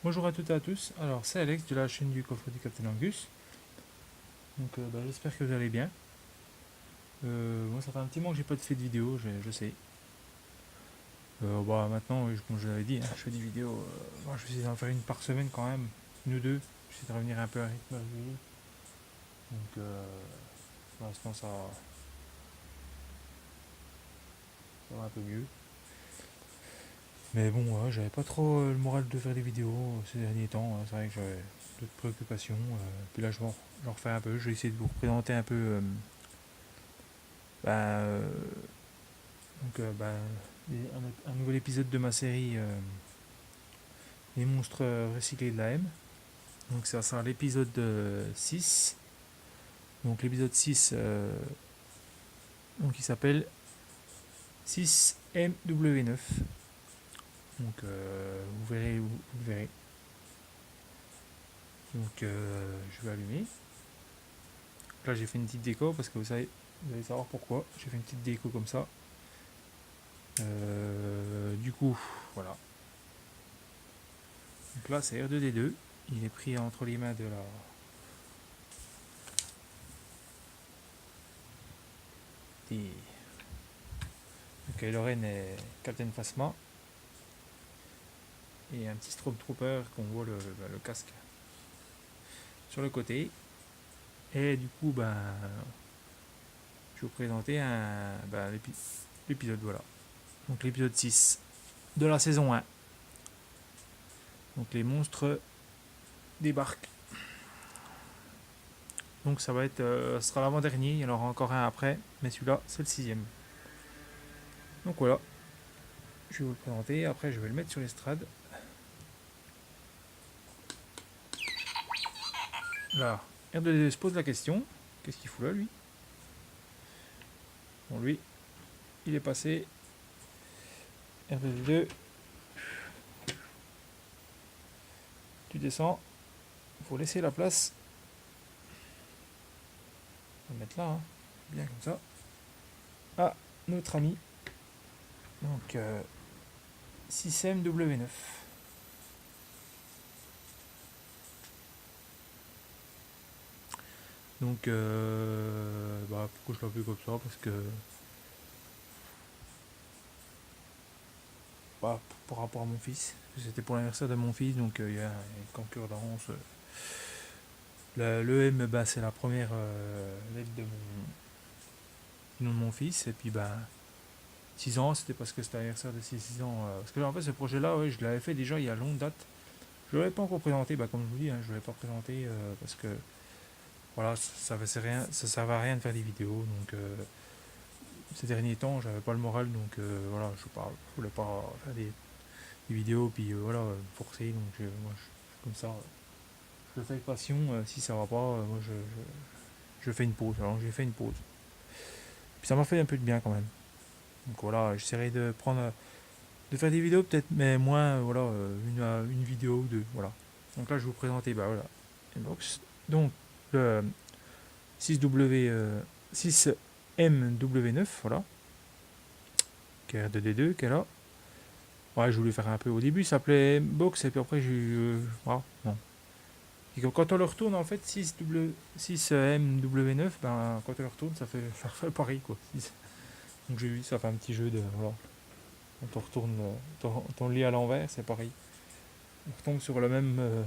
Bonjour à toutes et à tous, alors c'est Alex de la chaîne du coffre du Captain Angus. Donc j'espère que vous allez bien. Moi ça fait un petit moment que j'ai pas fait de vidéo, je sais. Maintenant, oui, comme je l'avais dit, hein, je fais des vidéos. Je vais essayer d'en faire une par semaine quand même, une ou deux. J'essaie de revenir un peu à un rythme régulier. Donc pour l'instant ça va un peu mieux. Mais bon, j'avais pas trop le moral de faire des vidéos ces derniers temps. C'est vrai que j'avais d'autres préoccupations. Puis là j'en refais un peu. Je vais essayer de vous représenter un peu bah, donc, un nouvel épisode de ma série Les monstres recyclés de la M. Donc ça sera l'épisode 6. Donc l'épisode 6 donc, il s'appelle 6MW9. Donc vous verrez. Donc je vais allumer. Là j'ai fait une petite déco parce que vous allez savoir pourquoi. J'ai fait une petite déco comme ça. Du coup, voilà. Donc là c'est R2D2. Il est pris entre les mains de la des donc Lorraine et Captain Phasma et un petit Stormtrooper qu'on voit le casque sur le côté. Et du coup, je vais vous présenter l'épisode, voilà. Donc l'épisode 6 de la saison 1. Donc les monstres débarquent. Donc ce sera l'avant-dernier, il y en aura encore un après, mais celui-là c'est le 6ème. Donc voilà, je vais vous le présenter, après je vais le mettre sur l'estrade. Là, R2D2 se pose la question, qu'est-ce qu'il fout là lui? Bon lui, il est passé. R2D2, tu descends, il faut laisser la place. On va le mettre là, hein, bien comme ça. Ah, notre ami. Donc 6MW9. Donc pourquoi je l'appelle comme ça? Parce que par rapport à mon fils, c'était pour l'anniversaire de mon fils, donc il y a une concurrence. Le M, c'est la première lettre du nom de mon fils, et puis 6 ans, c'était parce que c'était l'anniversaire de 6 ans. Parce que en fait, ce projet-là, ouais, je l'avais fait déjà il y a longue date. Je ne l'avais pas encore présenté, comme je vous dis, hein, je ne l'avais pas présenté parce que voilà, ça servait à rien de faire des vidéos. Donc ces derniers temps, j'avais pas le moral, donc voilà, je voulais pas faire des vidéos, puis voilà, forcer. Donc moi, comme ça, je le fais avec passion. Si ça va pas, moi je fais une pause. Alors j'ai fait une pause. Puis ça m'a fait un peu de bien quand même. Donc voilà, j'essaierai de faire des vidéos peut-être, mais moins, voilà, une vidéo ou deux, voilà. Donc là, je vais vous présenter, voilà, Inbox. Donc le 6MW9, voilà, qui est R2D2, qui est là. Ouais, je voulais faire un peu au début, ça s'appelait Box, et puis après j'ai eu. Non. Et quand on le retourne, en fait, 6MW9, quand on le retourne, ça fait pareil, quoi. Donc j'ai vu, ça fait un petit jeu de. Voilà. Quand on retourne, quand on le lit à l'envers, c'est pareil. On retombe sur le même.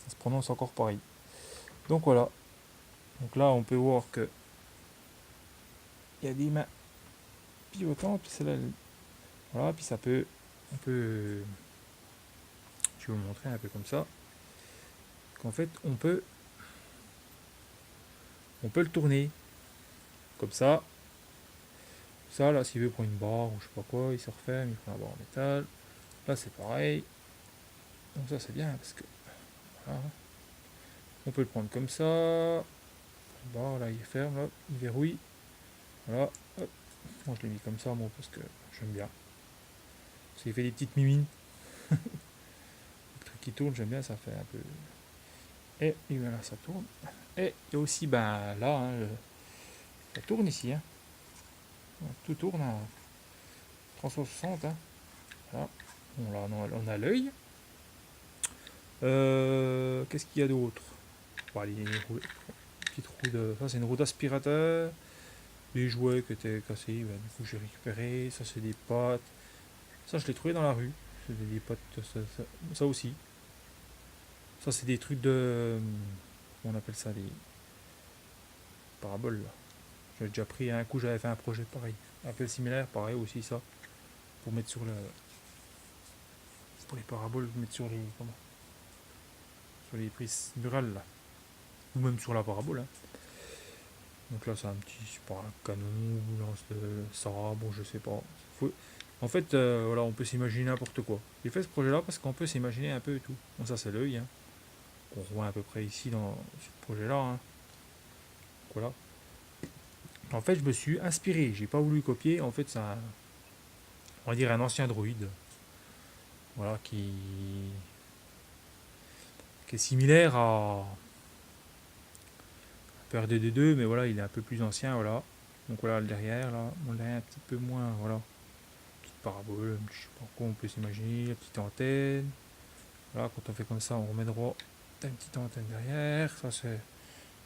Ça se prononce encore pareil. Donc voilà. Donc là, on peut voir que il y a des mains pivotantes, puis celle-là, voilà, puis ça peut. On peut. Je vais vous montrer un peu comme ça. Qu'en fait, on peut le tourner. Comme ça. Ça, là, s'il veut prendre une barre ou je sais pas quoi, il se referme, il prend la barre en métal. Là, c'est pareil. Donc ça, c'est bien parce que. Voilà. On peut le prendre comme ça. Bon, là, il ferme, là, il verrouille. Voilà. Hop. Moi, je l'ai mis comme ça, moi, parce que j'aime bien. Parce qu'il fait des petites mimines. Le truc qui tourne, j'aime bien, ça fait un peu. Et voilà, ça tourne. Et il y a aussi, là, hein, ça tourne ici. Hein. Tout tourne à 360. Hein. Voilà. Bon, on a l'œil. Qu'est-ce qu'il y a d'autre? Bon, les petites roues de... Ça, c'est une roue d'aspirateur. Les jouets qui étaient cassés, bah, du coup, j'ai récupéré. Ça, c'est des potes. Ça, je l'ai trouvé dans la rue. C'est des potes, ça aussi. Ça, c'est des trucs de... Comment on appelle ça? Des paraboles, là. J'ai déjà pris un coup, j'avais fait un projet pareil. Un peu similaire, pareil aussi, ça. Pour mettre sur le... Pour les paraboles, mettre sur les... Comment? Sur les prises murales, là. Ou même sur la parabole, hein. Donc là, c'est un petit, je sais pas, un canon, ou lance de sabre, je sais pas. En fait, voilà, on peut s'imaginer n'importe quoi. J'ai fait ce projet-là parce qu'on peut s'imaginer un peu tout. Bon, ça, c'est l'œil, hein, qu'on voit à peu près ici dans ce projet-là, hein. Voilà. En fait, je me suis inspiré. J'ai pas voulu copier. En fait, c'est un, on va dire un ancien droïde. Voilà, qui est similaire à R2D2, mais voilà, il est un peu plus ancien, voilà. Donc voilà, le derrière, là, on l'a un petit peu moins, voilà. Petite parabole, je sais pas quoi on peut s'imaginer, la petite antenne. Voilà, quand on fait comme ça, on remet droit. T'as une petite antenne derrière, ça c'est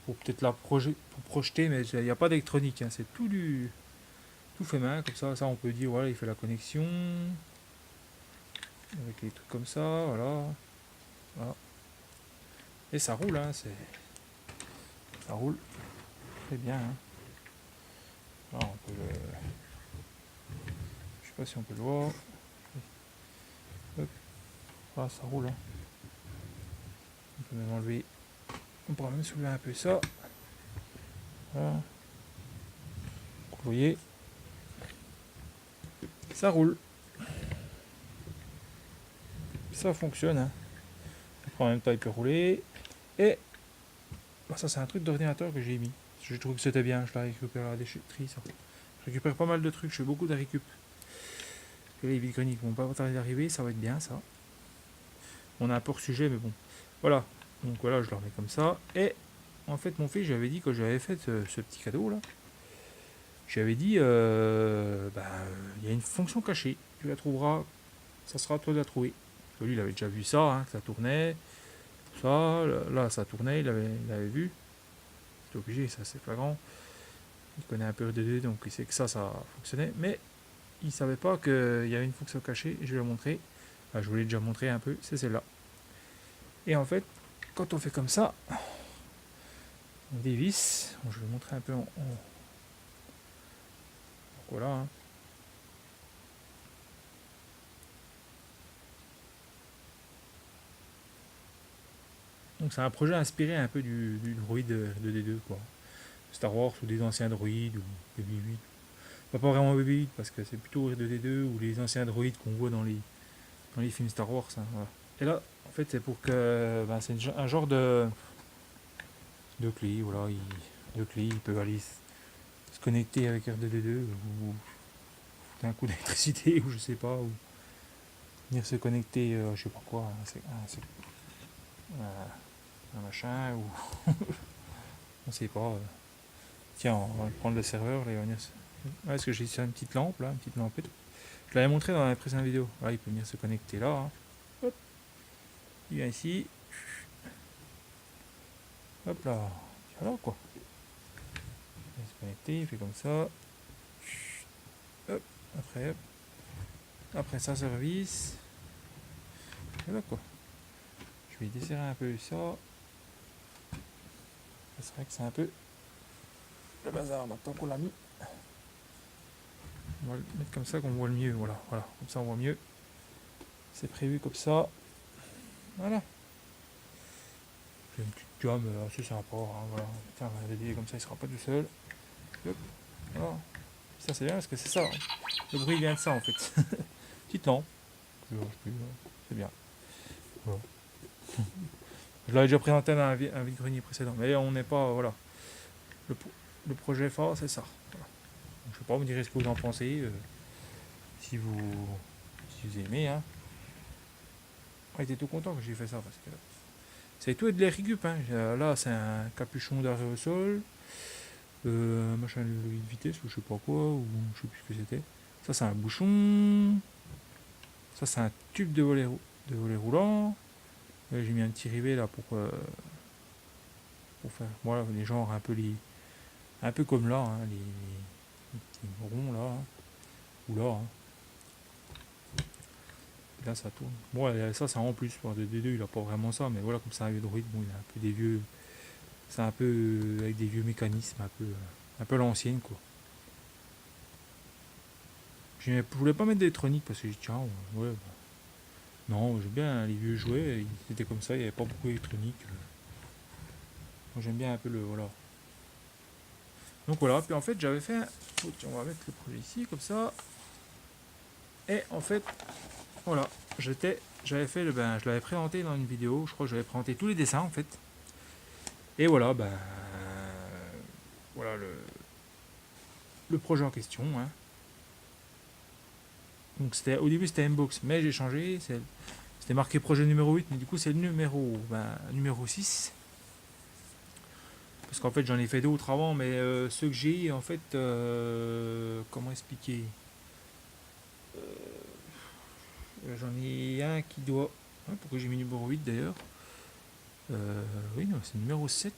pour peut-être pour projeter, mais il n'y a pas d'électronique, hein, c'est tout fait main, comme ça on peut dire, voilà, il fait la connexion, avec les trucs comme ça, voilà. Voilà. Et ça roule, hein, ça roule très bien, hein. Là, on peut le... Je sais pas si on peut le voir. Hop. Ah, ça roule, hein. On peut même enlever. On pourra même soulever un peu ça. Voilà. Vous voyez, ça roule. Ça fonctionne, hein. Après, en même temps, il peut rouler. Et bah, ça, c'est un truc d'ordinateur que j'ai mis. Je trouve que c'était bien. Je l'ai récupéré à la déchetterie, ça. Je récupère pas mal de trucs. Je fais beaucoup de récup. Les vides greniers vont pas tarder d'arriver. Ça va être bien, ça. On a un peu hors sujet, mais bon. Voilà. Donc voilà, je le remets comme ça. Et en fait, mon fils, j'avais dit que j'avais fait ce petit cadeau là. J'avais dit, il y a une fonction cachée. Tu la trouveras. Ça sera à toi de la trouver. Parce que lui, il avait déjà vu ça, hein, que ça tournait. Ça, là, ça tournait, il avait vu. C'est obligé, ça c'est flagrant. Il connaît un peu R2D2, donc il sait que ça fonctionnait. Mais il savait pas qu'il y avait une fonction cachée. Je vais la montrer. Enfin, je vous l'ai déjà montré un peu. C'est celle-là. Et en fait, quand on fait comme ça, on dévisse. Bon, je vais vous montrer un peu voilà, hein. Donc c'est un projet inspiré un peu du droïde de D2, quoi. Star Wars ou des anciens droïdes ou BB-8. Pas vraiment BB-8 parce que c'est plutôt R2D2 ou les anciens droïdes qu'on voit dans les films Star Wars, hein, voilà. Et là, en fait, c'est pour que c'est un genre de clé, voilà, de clé, il peut aller se connecter avec R2D2 ou d'un coup d'électricité ou je sais pas, ou venir se connecter, je sais pas quoi, un machin ou on sait pas. Tiens, on va prendre le serveur, là, il va venir. Ouais, est-ce que j'ai ici une petite lampe là, une petite lampette. Je l'avais montré dans la précédente vidéo. Là, il peut venir se connecter là, hein. Hop, il vient ici. Hop là, voilà quoi. Il va se connecter, il fait comme ça. Hop, après, hop. Après ça, service. Voilà quoi. Je vais desserrer un peu ça. C'est vrai que c'est un peu le bazar maintenant qu'on l'a mis. On va le mettre comme ça qu'on voit le mieux. Voilà, voilà, comme ça on voit mieux. C'est prévu comme ça. Voilà. C'est une petite gamme assez sympa, hein, voilà. Tiens, on va l'aider comme ça, il sera pas tout seul. Hop, voilà. Ça c'est bien parce que c'est ça. Le bruit vient de ça en fait. Petite lampe. C'est bien. Voilà. Je l'avais déjà présenté dans un vide-grenier précédent. Mais on n'est pas. Voilà. Le projet phare, c'est ça. Voilà. Donc, je sais pas, vous me direz ce que vous en pensez. Si vous aimez. Hein. Ah, j'étais tout content que j'ai fait ça parce que c'est tout de l'air récup. Hein. Là, c'est un capuchon d'arrêt au sol. Machin de vitesse ou je sais pas quoi. Ou je sais plus ce que c'était. Ça, c'est un bouchon. Ça, c'est un tube de volet roulant. J'ai mis un petit rivet là pour faire voilà les genres un peu comme là, hein, les petits ronds là, hein, ou là. Hein. Là ça tourne. Bon ça c'est en plus, pour le D2 il a pas vraiment ça, mais voilà comme c'est un Android, bon il a un peu des vieux. C'est un peu avec des vieux mécanismes, un peu l'ancienne quoi. Je voulais pas mettre d'électronique parce que j'ai dit tiens ouais bah, non j'aime bien les vieux jouets, c'était comme ça, il n'y avait pas beaucoup d'électronique. Moi j'aime bien un peu le voilà. Donc voilà, puis en fait j'avais fait on va mettre le projet ici comme ça. Et en fait voilà, j'avais fait je l'avais présenté dans une vidéo, je crois que j'avais présenté tous les dessins en fait. Et voilà, voilà le projet en question. Hein. Donc au début c'était Mbox, mais j'ai changé, c'était marqué projet numéro 8, mais du coup c'est le numéro 6. Parce qu'en fait j'en ai fait d'autres avant, mais ceux que j'ai en fait, comment expliquer, j'en ai un qui doit... pourquoi j'ai mis numéro 8 d'ailleurs, oui non c'est numéro 7,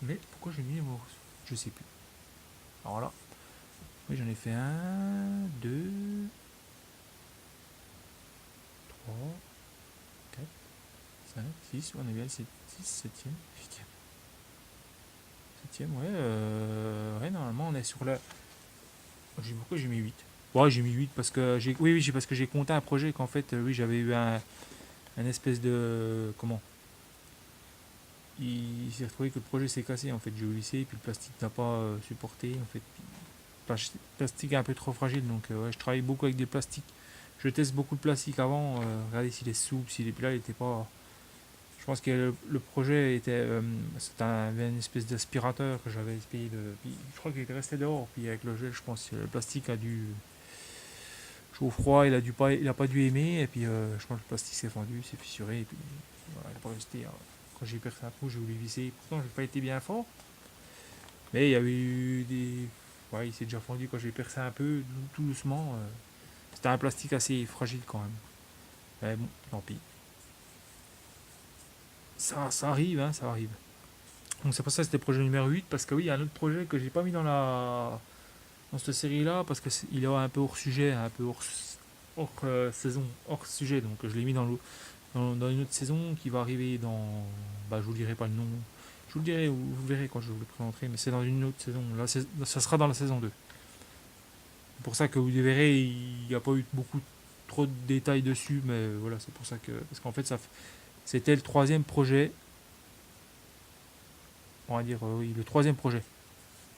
mais pourquoi j'ai mis numéro... je sais plus. Alors là, oui j'en ai fait 1, 2, 3, 4, 5, 6, on est bien le 6, 7ème, 8ème. 7ème, ouais, normalement on est sur la... Pourquoi j'ai mis 8? Ouais, j'ai mis 8 parce que parce que j'ai compté un projet qu'en fait, oui, j'avais eu un espèce de... Comment? Il s'est retrouvé que le projet s'est cassé en fait, j'ai glissé, et puis le plastique n'a pas supporté en fait. Le plastique est un peu trop fragile, donc ouais, je travaille beaucoup avec des plastiques. Je teste beaucoup de plastique avant, regarder s'il est souple, s'il est... Puis là, il était pas... Je pense que le projet était... avait une espèce d'aspirateur que j'avais essayé de... Puis, je crois qu'il était resté dehors, puis avec le gel, je pense que le plastique a dû... Chaud froid, il a pas dû aimer, et puis je pense que le plastique s'est fendu, s'est fissuré, et puis voilà, il n'est pas resté. Quand j'ai percé un coup, j'ai voulu visser. Pourtant, j'ai pas été bien fort, mais il y avait eu des... Ouais, il s'est déjà fendu quand j'ai percé un peu, tout doucement. C'était un plastique assez fragile quand même. Mais bon, tant pis. Ça arrive, hein, ça arrive. Donc c'est pour ça que c'était projet numéro 8, parce que oui, il y a un autre projet que j'ai pas mis dans cette série-là, parce qu'il est un peu hors sujet, un peu hors saison, hors sujet, donc je l'ai mis dans une autre saison qui va arriver dans... je vous dirai pas le nom, je vous le dirai, vous verrez quand je vous le présenterai, mais c'est dans une autre saison, là ça sera dans la saison 2. C'est pour ça que vous verrez, il n'y a pas eu beaucoup trop de détails dessus, mais voilà, c'est pour ça que... Parce qu'en fait, c'était le troisième projet, on va dire, oui, le troisième projet.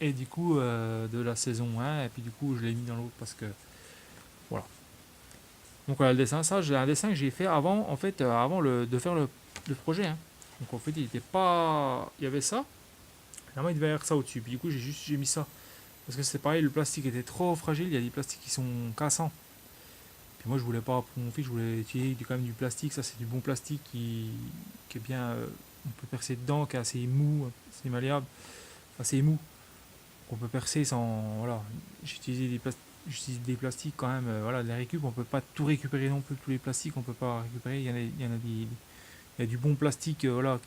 Et du coup, de la saison 1, et puis du coup, je l'ai mis dans l'autre parce que... Voilà. Donc voilà, le dessin, ça, j'ai un dessin que j'ai fait avant, en fait, avant de faire le projet. Hein. Donc en fait, il était pas... Il y avait ça. Normalement, il devait y avoir ça au-dessus. Puis du coup, j'ai mis ça. Parce que c'est pareil, le plastique était trop fragile. Il y a des plastiques qui sont cassants. Puis moi, je voulais pas, pour mon fils, je voulais utiliser quand même du plastique. Ça, c'est du bon plastique qui est bien... on peut percer dedans, qui est assez mou, assez malléable, assez mou. On peut percer sans... Voilà. J'utilise des plastiques quand même, voilà, de la récup, on peut pas tout récupérer non plus, tous les plastiques on peut pas récupérer, il y en a il y a du bon plastique, voilà,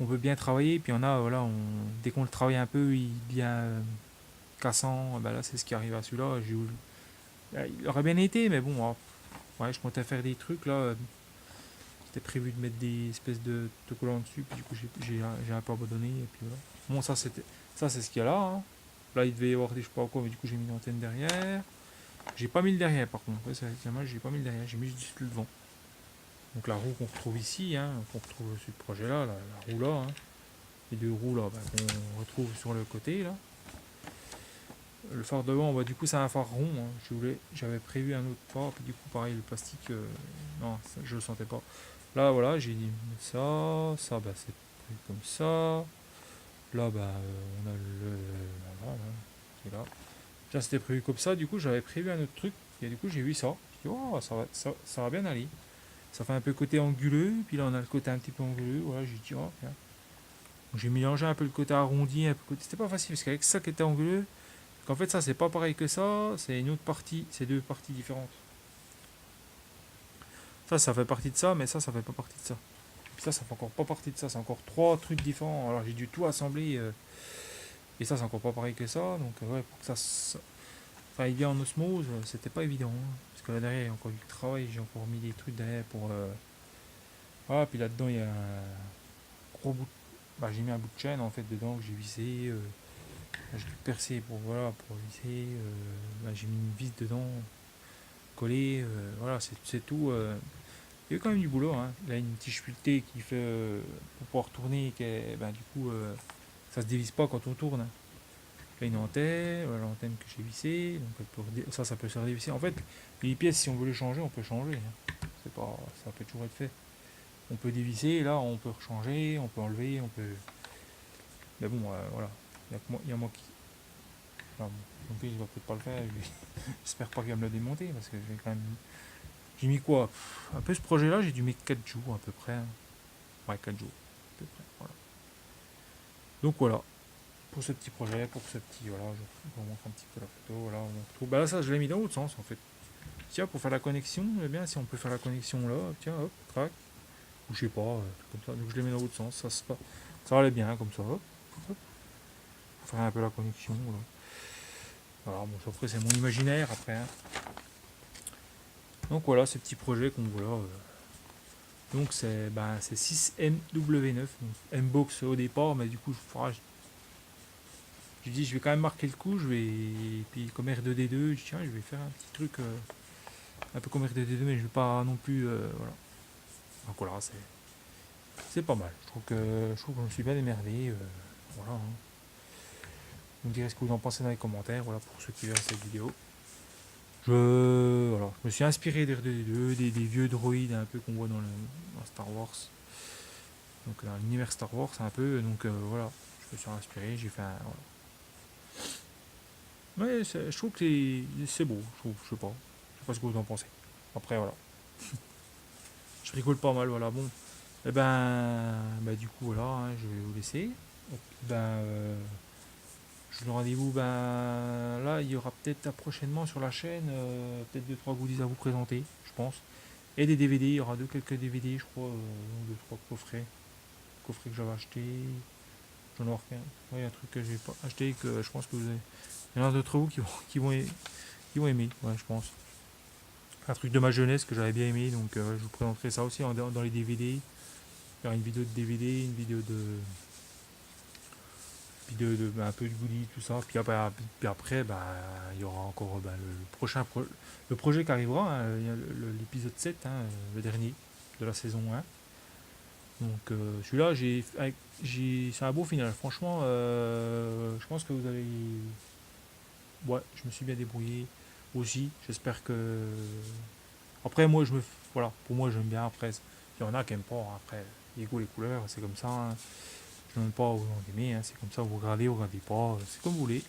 on peut bien travailler, puis il y en a, voilà, dès qu'on le travaille un peu, il devient cassant, là c'est ce qui arrive à celui-là, il aurait bien été, mais bon, ouais, je comptais faire des trucs là, c'était prévu de mettre des espèces de collants dessus, puis du coup j'ai un peu abandonné, et puis voilà. Bon, ça c'est ce qu'il y a là, hein. Là, il devait y avoir des je sais pas quoi, mais du coup, j'ai mis une antenne derrière. J'ai pas mis le derrière, par contre. Ouais, c'est dommage, j'ai pas mis le derrière, j'ai mis juste le devant. Donc, la roue qu'on retrouve ici, hein, qu'on retrouve sur le projet là, la roue là, hein. Les deux roues là, qu'on retrouve sur le côté là. Le phare devant, du coup, c'est un phare rond. Hein. J'avais prévu un autre phare, puis du coup, pareil, le plastique, non, ça, je le sentais pas. Là, voilà, j'ai dit ça, c'est prévu comme ça. Là, on a voilà, qui est là. Ça, c'était prévu comme ça. Du coup, j'avais prévu un autre truc. Et du coup, j'ai vu ça. Je dis, oh, ça va bien aller. Ça fait un peu côté anguleux. Puis là, on a le côté un petit peu anguleux. Voilà, j'ai dit, oh, bien. Donc, j'ai mélangé un peu le côté arrondi. Un peu côté... C'était pas facile parce qu'avec ça qui était anguleux, qu'en fait, ça, c'est pas pareil que ça. C'est une autre partie. C'est deux parties différentes. Ça fait partie de ça, mais ça fait pas partie de ça. Puis ça fait encore pas partie de ça. C'est encore trois trucs différents. Alors j'ai dû tout assembler. Et ça, c'est encore pas pareil que ça. Donc ouais, pour que ça aille bien en osmose, c'était pas évident, hein. Parce que là derrière, il y a encore du travail. J'ai encore mis des trucs derrière pour... Voilà, puis là-dedans, il y a un gros bout... Bah, j'ai mis un bout de chaîne en fait dedans que j'ai vissé. J'ai dû percer pour, voilà, pour visser. Bah, j'ai mis une vis dedans, collée. Voilà, c'est tout. Il y a eu quand même du boulot, hein. Là, une petite sculptée qui fait pour pouvoir tourner, bah, du coup, ça se dévisse pas quand on tourne, hein. Là, une antenne, voilà, l'antenne que j'ai vissée, donc ça peut se redévisser. En fait, les pièces, si on veut les changer, on peut changer, hein. C'est pas, ça peut toujours être fait. On peut dévisser, là, on peut rechanger, on peut enlever, on peut. Mais bon, voilà, il y a moi qui. Enfin, mon fils, il va peut-être pas le faire. J'espère pas qu'il va me le démonter parce que j'ai quand même. J'ai mis quoi? Un peu ce projet-là, j'ai dû mettre 4 jours à peu près, hein. Ouais, 4 jours à peu près. Voilà. Donc voilà, pour ce petit projet, pour ce petit. Voilà, je vous montre un petit peu la photo. Voilà, on retrouve. Bah là, ça, je l'ai mis dans l'autre sens en fait. Tiens, pour faire la connexion, eh bien, si on peut faire la connexion là, tiens, hop, trac, ou je sais pas, comme ça. Donc je l'ai mis dans l'autre sens, ça allait bien comme ça, hop, hop, pour faire un peu la connexion. Voilà, voilà bon, après, c'est mon imaginaire après, hein. Donc voilà, ce petit projet qu'on voit là. Donc c'est 6MW9, donc M-Box au départ, mais du coup, je dis, je vais quand même marquer le coup, et puis comme R2D2, je dis, tiens, je vais faire un petit truc un peu comme R2D2, mais je vais pas non plus, voilà. Donc voilà, c'est pas mal. Je trouve que je me suis bien émerveillé, voilà, hein. Vous me direz ce que vous en pensez dans les commentaires, voilà, pour ceux qui verront cette vidéo. Voilà, je me suis inspiré d'R2D2, des vieux droïdes un peu qu'on voit dans Star Wars. Donc dans l'univers Star Wars un peu, donc voilà, je me suis inspiré, j'ai fait un. Voilà. Ouais, je trouve que c'est beau, je sais pas ce que vous en pensez. Après voilà, je rigole pas mal, voilà, bon. Et ben du coup voilà, hein, je vais vous laisser. Et puis, je vous donne rendez-vous, là il y aura peut-être prochainement sur la chaîne, peut-être 2-3 goodies à vous présenter, je pense. Et des DVD, il y aura quelques DVD, je crois, 2-3 coffrets que j'avais acheté. J'en ai rien. Ouais, un truc que j'ai pas acheté que je pense que vous avez. Il y en a d'entre vous qui vont aimer, ouais, je pense. Un truc de ma jeunesse que j'avais bien aimé, donc je vous présenterai ça aussi dans les DVD. Il y aura une vidéo de DVD, une vidéo un peu de goodies, tout ça. Puis après, il y aura encore le projet qui arrivera, hein, l'épisode 7, hein, le dernier de la saison 1. Donc celui-là, c'est un beau final. Franchement, je pense que vous allez. Ouais, je me suis bien débrouillé aussi. J'espère que. Après, moi, voilà, pour moi, j'aime bien. Après, il y en a qui n'aiment pas, hein. Après, les goûts, les couleurs, c'est comme ça, hein. Je ne demande pas vous en aimez, hein. C'est comme ça, vous regardez pas. C'est comme vous voulez.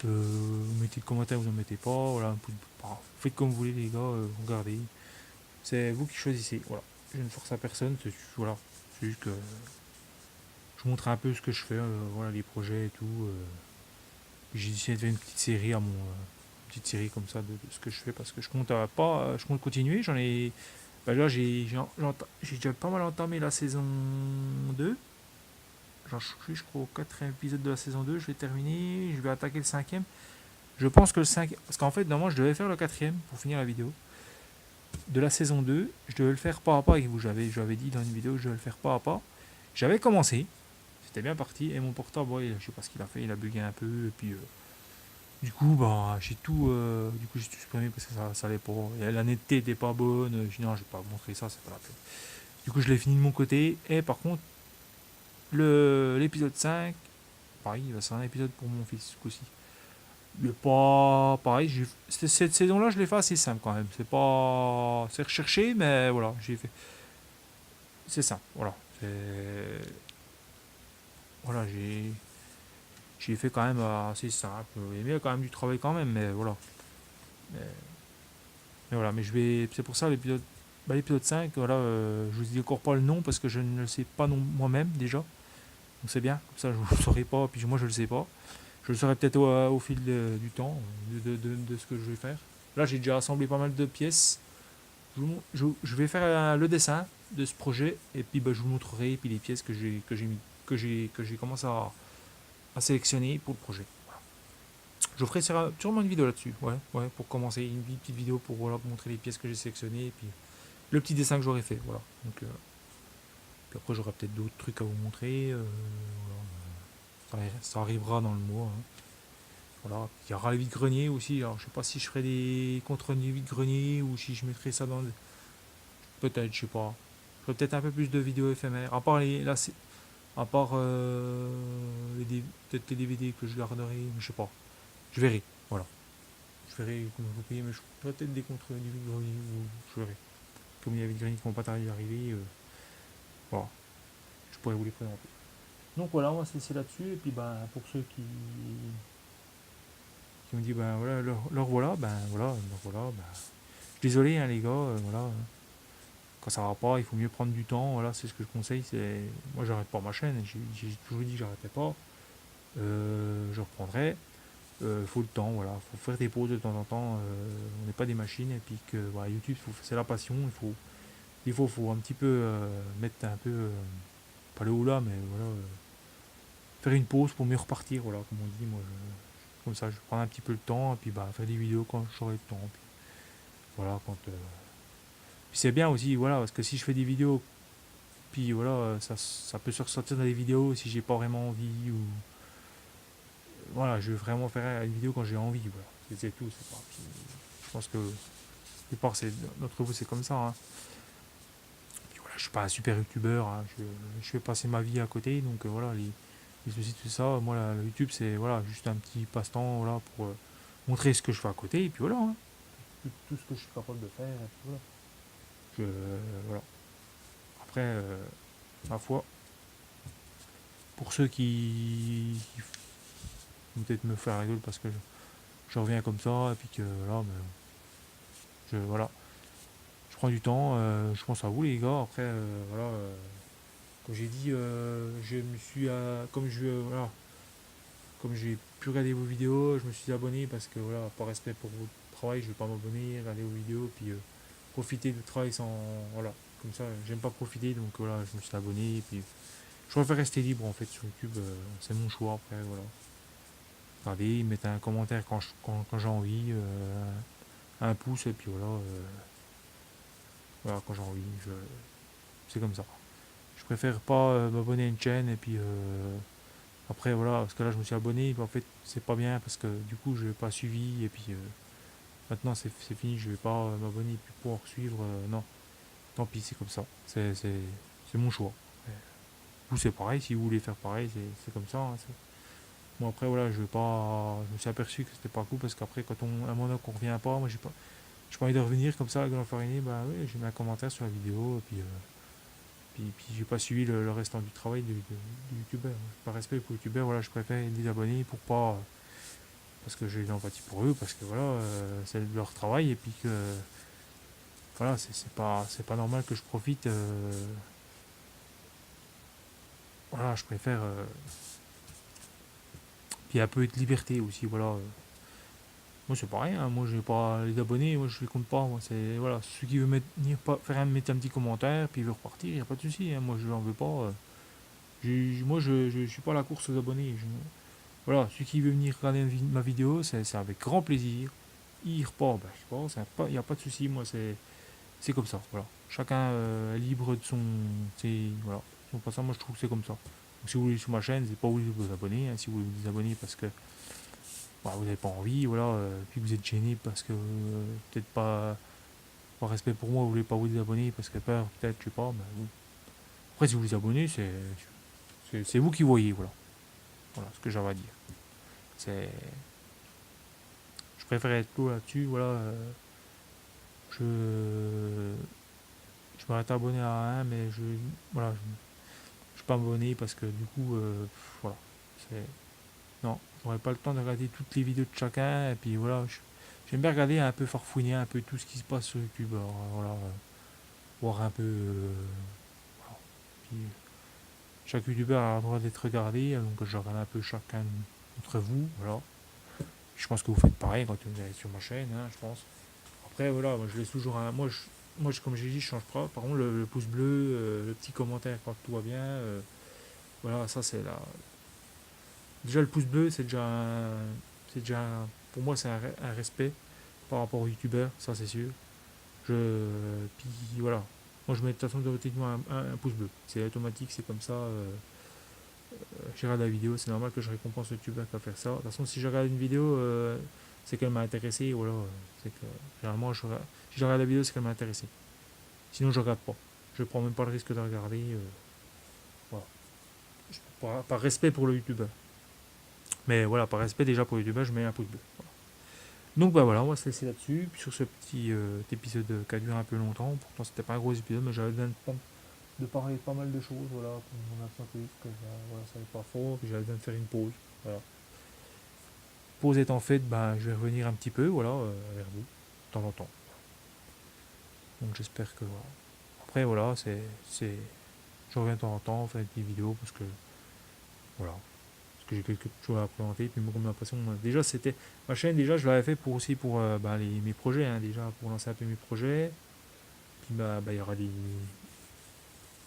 Vous mettez de commentaires, vous en mettez pas. Voilà, faites comme vous voulez, les gars, vous regardez. C'est vous qui choisissez. Voilà. Je ne force à personne. Voilà. C'est juste que je vous montre un peu ce que je fais, voilà, les projets et tout. J'ai décidé de faire une petite série petite série comme ça de ce que je fais parce que je compte continuer. Là j'ai déjà pas mal entamé la saison 2. J'en suis, je crois, au quatrième épisode de la saison 2. Je vais terminer, je vais attaquer le cinquième. Je pense que le cinquième, parce qu'en fait normalement je devais faire le quatrième pour finir la vidéo de la saison 2. Je devais le faire pas à pas avec vous. J'avais dit dans une vidéo que je devais le faire pas à pas. J'avais commencé, c'était bien parti, et mon portable, ouais, je sais pas ce qu'il a fait, il a bugué un peu, et puis du coup, j'ai tout supprimé parce que ça allait pas. Et la netteté était pas bonne. Je dis non, je vais pas vous montrer ça, c'est pas la peine. Du coup, je l'ai fini de mon côté. Et par contre, l'épisode 5, pareil, c'est un épisode pour mon fils, ce coup-ci. Il est pas pareil. Cette saison-là, je l'ai fait assez simple quand même. C'est recherché, mais voilà, j'ai fait. C'est simple, voilà. Voilà, j'ai fait quand même assez simple. Il y a quand même du travail quand même, mais voilà. Mais, voilà, mais c'est pour ça l'épisode 5, voilà, je vous dis encore pas le nom parce que je ne le sais pas non moi-même déjà. Donc c'est bien, comme ça je ne le saurai pas, puis moi je le sais pas. Je le saurai peut-être au fil du temps, de ce que je vais faire. Là j'ai déjà assemblé pas mal de pièces. je vais faire le dessin de ce projet et puis bah, je vous montrerai et puis les pièces que j'ai commencé à sélectionner pour le projet. Voilà. Je ferai sûrement une vidéo là-dessus, ouais, pour commencer une petite vidéo pour voilà, vous montrer les pièces que j'ai sélectionnées et puis le petit dessin que j'aurais fait, voilà. Donc puis après j'aurai peut-être d'autres trucs à vous montrer, voilà. Ça arrivera dans le mois, hein. Voilà. Il y aura les vides-greniers aussi. Alors, je sais pas si je ferai des contenus vide-greniers ou si je mettrai ça dans. Peut-être, je sais pas. Je ferai peut-être un peu plus de vidéos éphémères. À part les. Là, à part peut-être les DVD que je garderai, je sais pas. Je verrai. Voilà. Je verrai comment vous payez, mais je ferai peut-être des contenus vide-greniers ou je verrai. Comme il y a des vide-greniers qui vont pas tarder d'arriver, voilà. Je pourrais vous les présenter. Donc voilà, on va se laisser là-dessus. Et puis, ben, pour ceux qui me disent, ben voilà, leur voilà, ben. Désolé hein, les gars, voilà. Quand ça va pas, il faut mieux prendre du temps. Voilà, c'est ce que je conseille. Moi, j'arrête pas ma chaîne. J'ai toujours dit que j'arrêtais pas. Je reprendrai. Il faut le temps, voilà. Il faut faire des pauses de temps en temps. On n'est pas des machines. Et puis que voilà, YouTube, c'est la passion. Il faut un petit peu mettre un peu, pas le haut là, mais voilà, faire une pause pour mieux repartir. Voilà, comme on dit. Moi, comme ça, je prends un petit peu le temps et puis bah faire des vidéos quand j'aurai le temps. Puis, voilà, puis c'est bien aussi, voilà, parce que si je fais des vidéos, puis voilà, ça peut se ressortir dans les vidéos si j'ai pas vraiment envie, ou voilà, je vais vraiment faire une vidéo quand j'ai envie, voilà. C'est tout, c'est pas. Je pense que, la plupart d'entre vous, c'est comme ça, hein. Puis voilà, je suis pas un super youtubeur, hein. Je fais passer ma vie à côté, donc voilà, les soucis de tout ça, moi, le YouTube, c'est voilà, juste un petit passe-temps, voilà, pour montrer ce que je fais à côté, et puis voilà, hein. Tout ce que je suis capable de faire, et puis voilà. Voilà. Après, ma foi, pour ceux qui vont peut-être me faire rigoler parce que je reviens comme ça et puis que voilà, voilà, je prends du temps, je pense à vous les gars. Après, voilà, comme j'ai dit, je me suis, voilà, comme j'ai pu regarder vos vidéos, je me suis abonné parce que voilà, par respect pour votre travail, je vais pas m'abonner, regarder vos vidéos, puis profiter du travail sans, voilà, comme ça, j'aime pas profiter, donc voilà, je me suis abonné et puis je préfère rester libre en fait sur YouTube, c'est mon choix après, voilà. Regardez, mettez un commentaire quand j'ai envie, un pouce, et puis voilà, voilà quand j'ai envie, c'est comme ça. Je préfère pas m'abonner à une chaîne, et puis après voilà, parce que là je me suis abonné, et puis en fait c'est pas bien, parce que du coup je n'ai pas suivi, et puis maintenant c'est fini, je vais pas m'abonner, et puis pouvoir suivre, non, tant pis, c'est comme ça, c'est mon choix. Vous c'est pareil, si vous voulez faire pareil, c'est comme ça, hein, Bon après voilà, je me suis aperçu que c'était pas cool parce qu'après quand un moment qu'on revient pas, moi j'ai pas envie de revenir comme ça avec Farini, bah oui, j'ai mis un commentaire sur la vidéo et puis j'ai pas suivi le restant du travail du youtubeur. Par respect pour le youtubeur, voilà, je préfère les désabonner pour pas, parce que j'ai de l'empathie pour eux, parce que voilà, c'est leur travail et puis que voilà, c'est pas normal que je profite, voilà, je préfère puis un peu de liberté aussi, voilà. Moi c'est pareil, hein, moi j'ai pas les abonnés, moi je les compte pas, moi c'est voilà, ceux qui veulent mettre un petit commentaire, puis il veut repartir, y a pas de souci, hein, moi je n'en veux pas. Moi je suis pas à la course aux abonnés. Voilà, celui qui veut venir regarder ma vidéo, c'est avec grand plaisir. Il repart, ben, je sais pas, il n'y a pas de souci, moi c'est comme ça, voilà. Chacun est libre de voilà. Donc pour ça, moi je trouve que c'est comme ça. Donc, si vous voulez sur ma chaîne, c'est pas obligé de vous abonner, hein, si vous voulez vous abonner parce que bah, vous n'avez pas envie, voilà, puis vous êtes gêné parce que peut-être pas par respect pour moi, vous voulez pas vous désabonner parce que peur, peut-être, je sais pas. Ben, après, si vous vous abonnez, c'est vous qui voyez, voilà. Voilà ce que j'avais à dire. C'est, je préfère être clos là-dessus, voilà. Je m'arrête abonné à un, mais voilà, je suis pas abonné parce que du coup, voilà, c'est, non, j'aurais pas le temps de regarder toutes les vidéos de chacun et puis voilà, j'aime bien regarder un peu farfouiller un peu tout ce qui se passe sur YouTube, alors, voilà, voir un peu, voilà. Puis, chaque youtubeur a le droit d'être regardé, donc je regarde un peu chacun d'entre vous, voilà. Je pense que vous faites pareil quand vous allez sur ma chaîne, hein, je pense. Après, voilà, moi je laisse toujours un. Moi, moi, comme j'ai dit, je change pas. Par contre, le pouce bleu, le petit commentaire quand tout va bien, voilà, ça c'est là. Déjà, le pouce bleu, c'est déjà pour moi, c'est un respect par rapport aux youtubeurs, ça c'est sûr. Puis voilà. Moi, je mets de toute façon automatiquement un pouce bleu. C'est automatique, c'est comme ça. Je regarde la vidéo, c'est normal que je récompense le youtubeur qui va faire ça. De toute façon, si je regarde une vidéo, c'est qu'elle m'a intéressé. Voilà, c'est que généralement, si je regarde la vidéo, c'est qu'elle m'a intéressé. Sinon, je regarde pas. Je prends même pas le risque de regarder. Voilà. Par respect pour le youtubeur. Mais voilà, par respect déjà pour le youtubeur, je mets un pouce bleu. Voilà. Donc bah voilà, on va se laisser là-dessus. Puis sur ce petit épisode qui a duré un peu longtemps, pourtant c'était pas un gros épisode, mais j'avais besoin de parler de pas mal de choses, voilà, pour mon absentéisme, que voilà, ça n'allait pas fort, puis j'avais besoin de faire une pause. Voilà. Pause étant faite, bah, je vais revenir un petit peu, voilà, vers vous, de temps en temps. Donc j'espère que voilà. Après voilà, je reviens de temps en temps, faire une petite vidéo parce que voilà, parce que j'ai quelque chose à présenter. Puis comme l'impression, déjà c'était ma chaîne, déjà je l'avais fait pour aussi pour bah, mes projets, hein, déjà pour lancer un peu mes projets. Puis bah, il y aura des,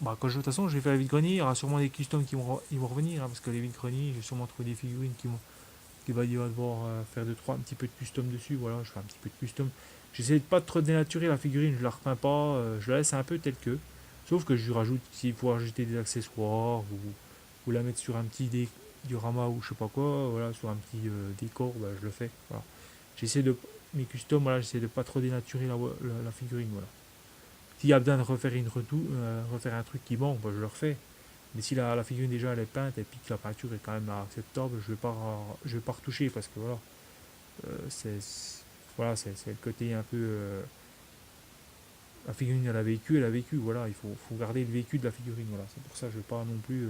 bah, quand de toute façon je vais faire la vide-grenier, il y aura sûrement des customs ils vont revenir, hein, parce que les vide-greniers, j'ai sûrement trouvé des figurines qui va devoir faire deux trois un petit peu de custom dessus. Voilà, je fais un petit peu de custom. J'essaie de pas trop dénaturer la figurine, je la repeins pas, je la laisse un peu telle que. Sauf que je lui rajoute, s'il faut rajouter des accessoires ou la mettre sur un petit diorama ou je sais pas quoi, voilà, sur un petit décor, bah, je le fais. Voilà. J'essaie de mes customs, voilà, j'essaie de pas trop dénaturer la figurine. Voilà. S'il y a besoin de refaire refaire un truc qui manque, bah, je le refais. Mais si la figurine déjà elle est peinte et puis que la peinture est quand même acceptable, je vais pas retoucher parce que voilà, voilà, c'est le côté un peu la figurine elle a vécu, voilà, faut garder le vécu de la figurine, voilà. C'est pour ça que je vais pas non plus